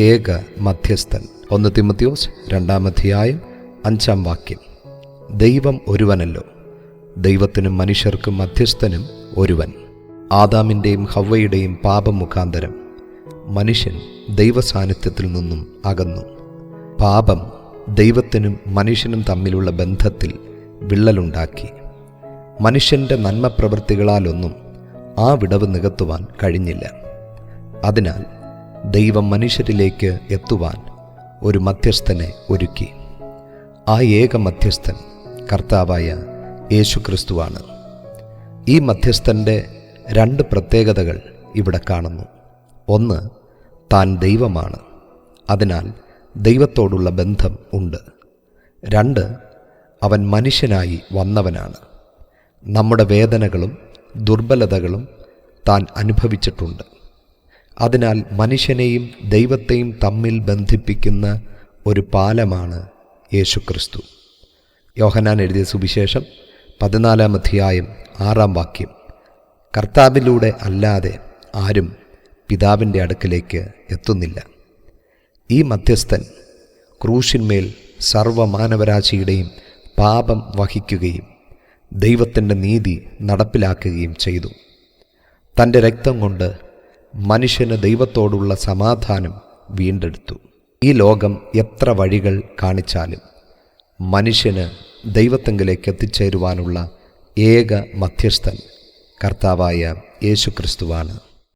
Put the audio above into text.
ഏക മധ്യസ്ഥൻ. 1 തിമോഥെയോസ് 2:5 ദൈവം ഒരുവനല്ലോ, ദൈവത്തിനും മനുഷ്യർക്കും മധ്യസ്ഥനും ഒരുവൻ. ആദാമിൻ്റെയും ഹവ്വയുടെയും പാപം മുഖാന്തരം മനുഷ്യൻ ദൈവസാന്നിധ്യത്തിൽ നിന്നും അകന്നു. പാപം ദൈവത്തിനും മനുഷ്യനും തമ്മിലുള്ള ബന്ധത്തിൽ വിള്ളലുണ്ടാക്കി. മനുഷ്യൻ്റെ നന്മപ്രവൃത്തികളാലൊന്നും ആ വിടവ് നികത്തുവാൻ കഴിഞ്ഞില്ല. അതിനാൽ ദൈവം മനുഷ്യരിലേക്ക് എത്തുവാൻ ഒരു മധ്യസ്ഥനെ ഒരുക്കി. ആ ഏക മധ്യസ്ഥൻ കർത്താവായ യേശുക്രിസ്തുവാണ്. ഈ മധ്യസ്ഥൻ്റെ 2 പ്രത്യേകതകൾ ഇവിടെ കാണുന്നു. ഒന്ന്, താൻ ദൈവമാണ്, അതിനാൽ ദൈവത്തോടുള്ള ബന്ധം ഉണ്ട്. 2, അവൻ മനുഷ്യനായി വന്നവനാണ്. നമ്മുടെ വേദനകളും ദുർബലതകളും താൻ അനുഭവിച്ചിട്ടുണ്ട്. അതിനാൽ മനുഷ്യനെയും ദൈവത്തെയും തമ്മിൽ ബന്ധിപ്പിക്കുന്ന ഒരു പാലമാണ് യേശുക്രിസ്തു. യോഹന്നാൻ എഴുതിയ സുവിശേഷം 14:6 കർത്താവിലൂടെ അല്ലാതെ ആരും പിതാവിൻ്റെ അടുക്കലേക്ക് എത്തുന്നില്ല. ഈ മധ്യസ്ഥൻ ക്രൂശിന്മേൽ സർവ്വമാനവരാശിയുടെയും പാപം വഹിക്കുകയും ദൈവത്തിൻ്റെ നീതി നടപ്പിലാക്കുകയും ചെയ്തു. തൻ്റെ രക്തം കൊണ്ട് മനുഷ്യന് ദൈവത്തോടുള്ള സമാധാനം വീണ്ടെടുത്തു. ഈ ലോകം എത്ര വഴികൾ കാണിച്ചാലും മനുഷ്യന് ദൈവത്വങ്കിലേക്ക് എത്തിച്ചേരുവാനുള്ള ഏക മധ്യസ്ഥൻ കർത്താവായ യേശുക്രിസ്തുവാണ്.